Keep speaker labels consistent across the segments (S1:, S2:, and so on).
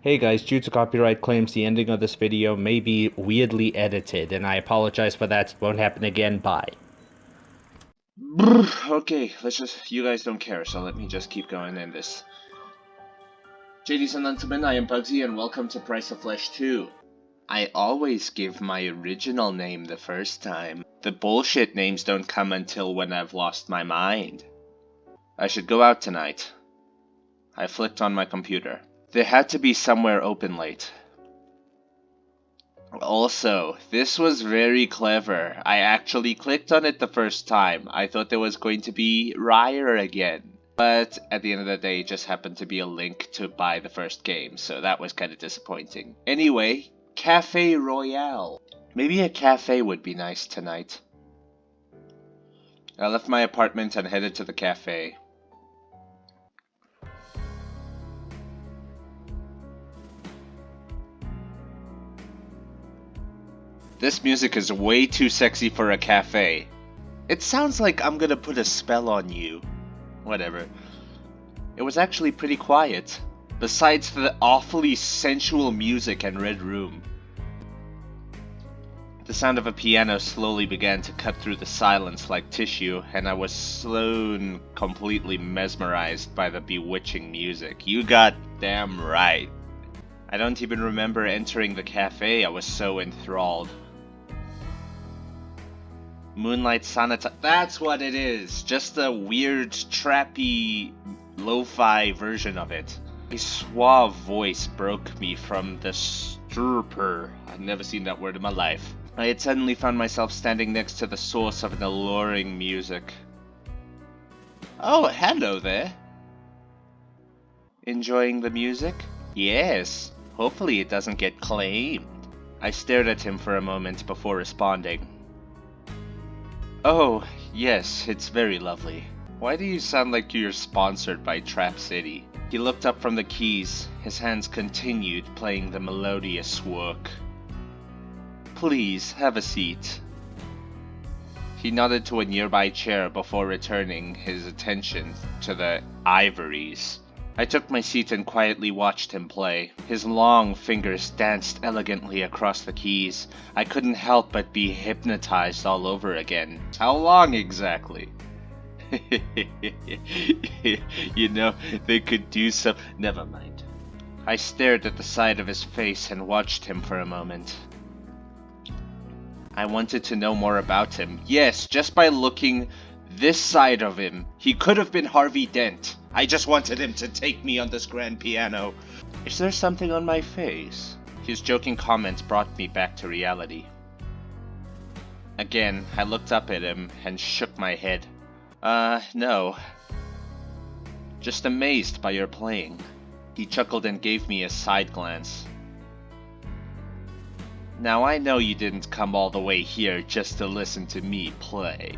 S1: Hey guys, due to copyright claims, the ending of this video may be weirdly edited, and I apologize for that. It won't happen again. Bye.
S2: Okay, you guys don't care, so let me just keep going in this. Ladies and gentlemen, I am Buggzie, and welcome to Price of Flesh 2. I always give my original name the first time. The bullshit names don't come until when I've lost my mind. I should go out tonight. I flicked on my computer. There had to be somewhere open late. Also, this was very clever. I actually clicked on it the first time. I thought there was going to be Ryer again. But at the end of the day, it just happened to be a link to buy the first game, so that was kind of disappointing. Anyway, Cafe Royale. Maybe a cafe would be nice tonight. I left my apartment and headed to the cafe. This music is way too sexy for a cafe. It sounds like I'm gonna put a spell on you. Whatever. It was actually pretty quiet, besides the awfully sensual music and red room. The sound of a piano slowly began to cut through the silence like tissue, and I was soon completely mesmerized by the bewitching music. You got damn right. I don't even remember entering the cafe, I was so enthralled. Moonlight Sonata, that's what it is! Just a weird, trappy, lo-fi version of it. A suave voice broke me from the stupor. I've never seen that word in my life. I had suddenly found myself standing next to the source of an alluring music. Oh, hello there. Enjoying the music? Yes. Hopefully it doesn't get claimed. I stared at him for a moment before responding. Oh, yes, it's very lovely. Why do you sound like you're sponsored by Trap City? He looked up from the keys. His hands continued playing the melodious work. Please, have a seat. He nodded to a nearby chair before returning his attention to the ivories. I took my seat and quietly watched him play. His long fingers danced elegantly across the keys. I couldn't help but be hypnotized all over again. How long exactly? You know, they could do some... Never mind. I stared at the side of his face and watched him for a moment. I wanted to know more about him. Yes, just by looking this side of him, he could have been Harvey Dent. I just wanted him to take me on this grand piano. Is there something on my face? His joking comments brought me back to reality. Again, I looked up at him and shook my head. No. Just amazed by your playing. He chuckled and gave me a side glance. Now I know you didn't come all the way here just to listen to me play.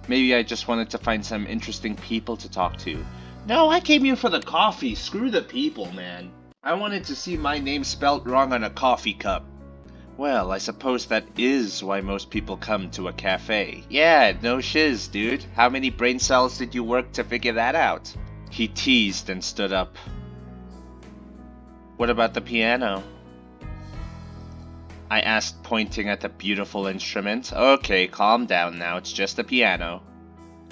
S2: Maybe I just wanted to find some interesting people to talk to. No, I came here for the coffee. Screw the people, man. I wanted to see my name spelt wrong on a coffee cup. Well, I suppose that is why most people come to a cafe. Yeah, no shiz, dude. How many brain cells did you work to figure that out? He teased and stood up. What about the piano? I asked, pointing at the beautiful instrument. Okay, calm down now, it's just a piano.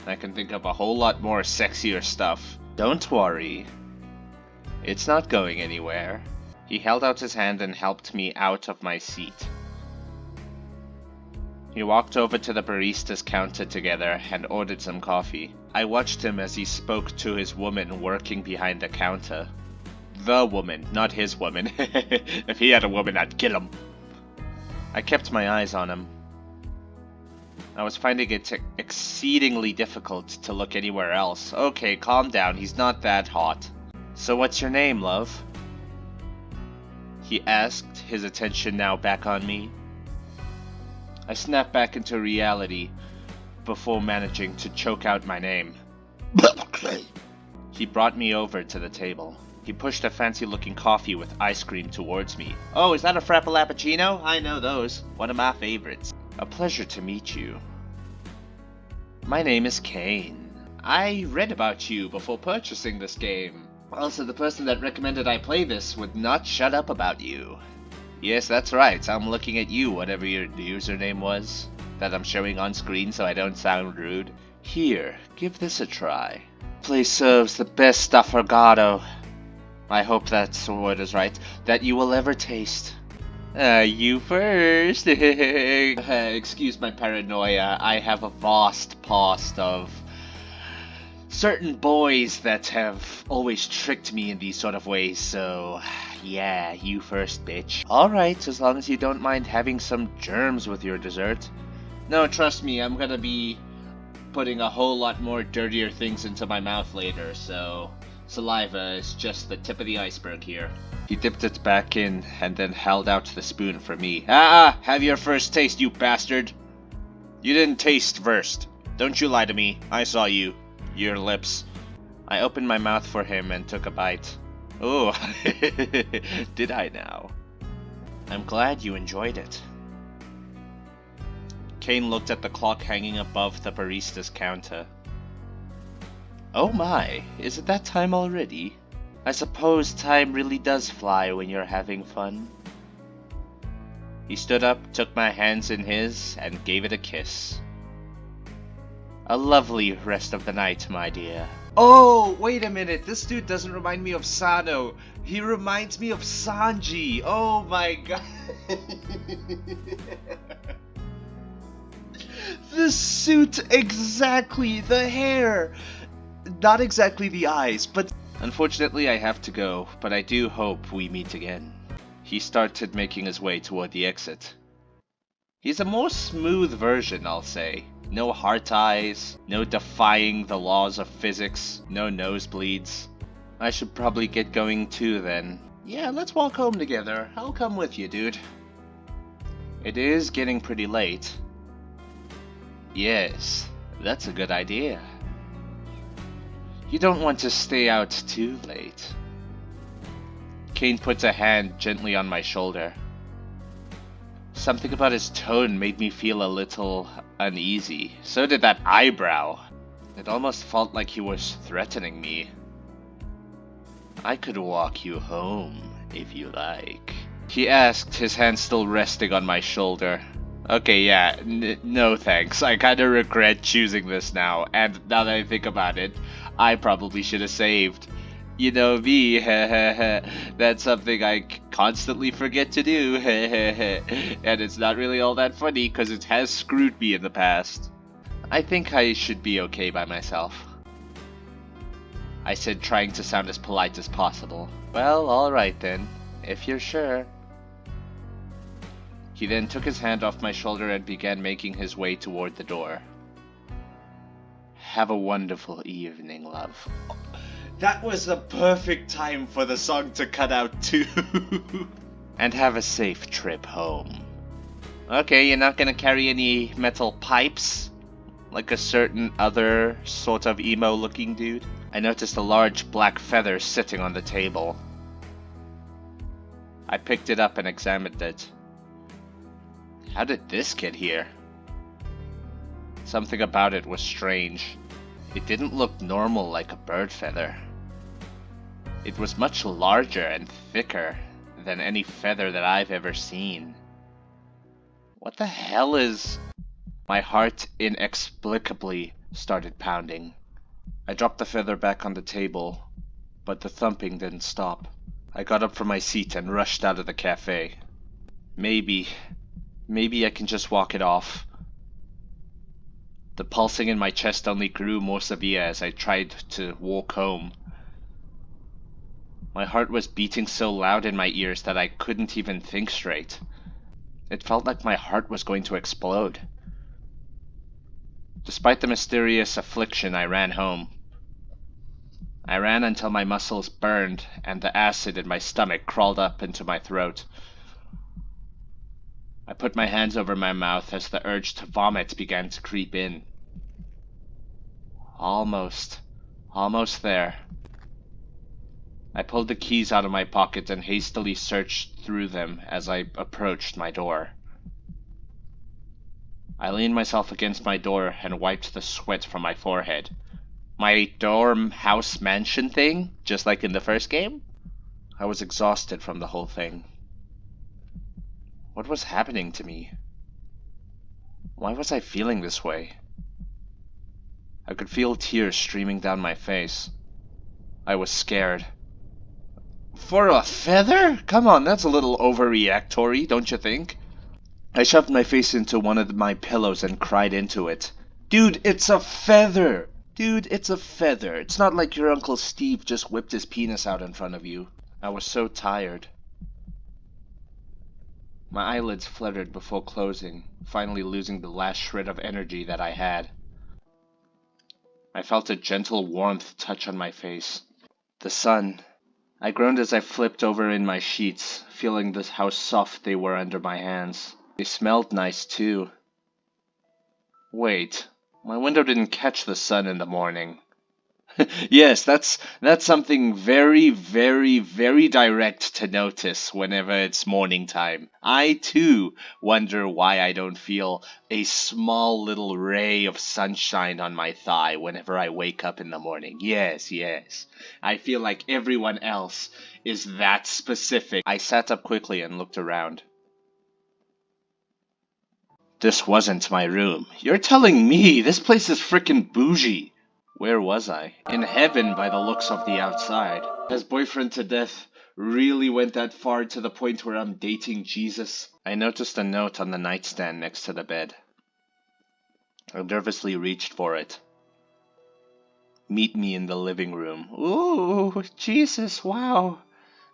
S2: I can think of a whole lot more sexier stuff. Don't worry. It's not going anywhere. He held out his hand and helped me out of my seat. He walked over to the barista's counter together and ordered some coffee. I watched him as he spoke to his woman working behind the counter. The woman, not his woman. If he had a woman, I'd kill him. I kept my eyes on him. I was finding it exceedingly difficult to look anywhere else. Okay, calm down, he's not that hot. So what's your name, love? He asked, his attention now back on me. I snapped back into reality before managing to choke out my name. He brought me over to the table. He pushed a fancy-looking coffee with ice cream towards me. Oh, is that a Frappalappuccino? I know those. One of my favorites. A pleasure to meet you. My name is Kane. I read about you before purchasing this game. Also, the person that recommended I play this would not shut up about you. Yes, that's right. I'm looking at you, whatever your username was, that I'm showing on screen so I don't sound rude. Here, give this a try. Place serves the best affogato. I hope that's the word is right. That you will ever taste. You first. Excuse my paranoia. I have a vast past of certain boys that have always tricked me in these sort of ways, so yeah, you first, bitch. Alright, as long as you don't mind having some germs with your dessert. No, trust me, I'm gonna be putting a whole lot more dirtier things into my mouth later, so saliva is just the tip of the iceberg here. He dipped it back in and then held out the spoon for me. Have your first taste, you bastard. You didn't taste first. Don't you lie to me. I saw you. Your lips. I opened my mouth for him and took a bite. Oh, did I now? I'm glad you enjoyed it. Kane looked at the clock hanging above the barista's counter. Oh my, is it that time already? I suppose time really does fly when you're having fun. He stood up, took my hands in his, and gave it a kiss. A lovely rest of the night, my dear. Oh, wait a minute, this dude doesn't remind me of Sano. He reminds me of Sanji. Oh my god. The suit, exactly, the hair. Not exactly the eyes, but... Unfortunately, I have to go, but I do hope we meet again. He started making his way toward the exit. He's a more smooth version, I'll say. No heart eyes, no defying the laws of physics, no nosebleeds. I should probably get going too then. Yeah, let's walk home together. I'll come with you, dude. It is getting pretty late. Yes, that's a good idea. You don't want to stay out too late. Kane puts a hand gently on my shoulder. Something about his tone made me feel a little uneasy. So did that eyebrow. It almost felt like he was threatening me. I could walk you home, if you like. He asked, his hand still resting on my shoulder. Okay, yeah, no thanks. I kinda regret choosing this now, and now that I think about it, I probably should have saved. You know me, that's something I constantly forget to do, and it's not really all that funny because it has screwed me in the past. I think I should be okay by myself, I said, trying to sound as polite as possible. Well, alright then, if you're sure. He then took his hand off my shoulder and began making his way toward the door. Have a wonderful evening, love. That was the perfect time for the song to cut out too. And have a safe trip home. Okay, you're not gonna carry any metal pipes? Like a certain other sort of emo looking dude? I noticed a large black feather sitting on the table. I picked it up and examined it. How did this get here? Something about it was strange. It didn't look normal like a bird feather. It was much larger and thicker than any feather that I've ever seen. What the hell is... My heart inexplicably started pounding. I dropped the feather back on the table, but the thumping didn't stop. I got up from my seat and rushed out of the cafe. Maybe I can just walk it off. The pulsing in my chest only grew more severe as I tried to walk home. My heart was beating so loud in my ears that I couldn't even think straight. It felt like my heart was going to explode. Despite the mysterious affliction, I ran home. I ran until my muscles burned and the acid in my stomach crawled up into my throat. I put my hands over my mouth as the urge to vomit began to creep in. Almost there. I pulled the keys out of my pocket and hastily searched through them as I approached my door. I leaned myself against my door and wiped the sweat from my forehead. My dorm house mansion thing, just like in the first game? I was exhausted from the whole thing. What was happening to me? Why was I feeling this way? I could feel tears streaming down my face. I was scared. For a feather? Come on, that's a little overreactory, don't you think? I shoved my face into one of my pillows and cried into it. Dude, it's a feather! Dude, it's a feather. It's not like your Uncle Steve just whipped his penis out in front of you. I was so tired. My eyelids fluttered before closing, finally losing the last shred of energy that I had. I felt a gentle warmth touch on my face. The sun. I groaned as I flipped over in my sheets, feeling how soft they were under my hands. They smelled nice too. Wait, my window didn't catch the sun in the morning. Yes, that's something very, very, very direct to notice whenever it's morning time. I too wonder why I don't feel a small little ray of sunshine on my thigh whenever I wake up in the morning. Yes, yes. I feel like everyone else is that specific. I sat up quickly and looked around. This wasn't my room. You're telling me this place is frickin' bougie. Where was I? In heaven by the looks of the outside. Has boyfriend to death really went that far to the point where I'm dating Jesus? I noticed a note on the nightstand next to the bed. I nervously reached for it. Meet me in the living room. Ooh, Jesus, wow.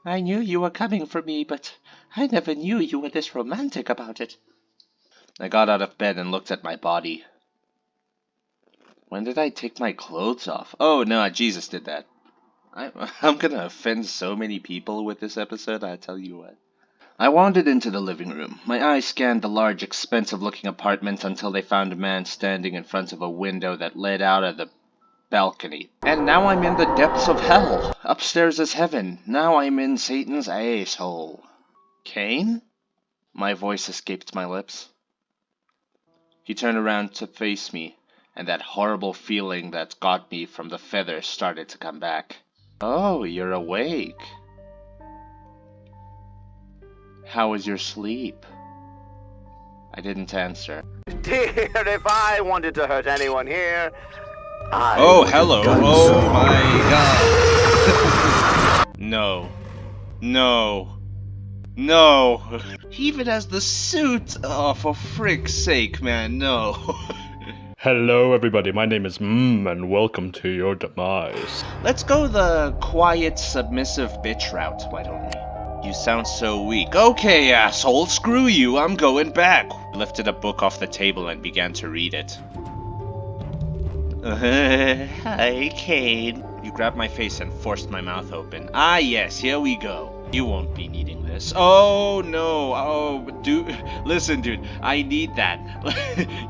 S2: I knew you were coming for me, but I never knew you were this romantic about it. I got out of bed and looked at my body. When did I take my clothes off? Oh, no, Jesus did that. I'm gonna offend so many people with this episode, I tell you what. I wandered into the living room. My eyes scanned the large, expensive-looking apartment until they found a man standing in front of a window that led out of the balcony. And now I'm in the depths of hell. Upstairs is heaven. Now I'm in Satan's asshole. Cain? My voice escaped my lips. He turned around to face me, and that horrible feeling that got me from the feather started to come back. Oh, you're awake. How was your sleep? I didn't answer.
S3: Dear, if I wanted to hurt anyone here, I
S2: Oh, hello. Oh my god. No. No. No. He even has the suit. Oh, for frick's sake, man, no.
S1: Hello, everybody. My name is and welcome to your demise.
S2: Let's go the quiet, submissive bitch route, why don't we? You sound so weak. Okay, asshole, screw you, I'm going back. I lifted a book off the table and began to read it. Hi, Cain. You grabbed my face and forced my mouth open. Ah, yes, here we go. You won't be needing this. Oh, no. Oh, dude. Listen, dude. I need that.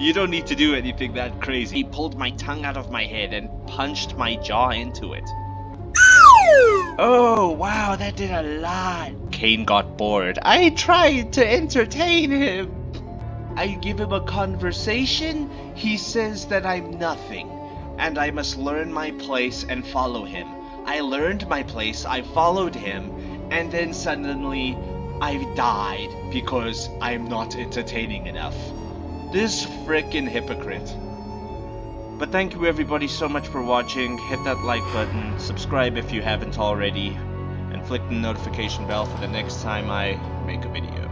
S2: You don't need to do anything that crazy. He pulled my tongue out of my head and punched my jaw into it. Oh, wow. That did a lot. Cain got bored. I tried to entertain him. I give him a conversation. He says that I'm nothing, and I must learn my place and follow him. I learned my place. I followed him. And then suddenly, I died because I'm not entertaining enough. This frickin' hypocrite. But thank you everybody so much for watching. Hit that like button, subscribe if you haven't already, and flick the notification bell for the next time I make a video.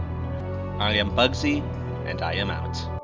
S2: I am Buggzie, and I am out.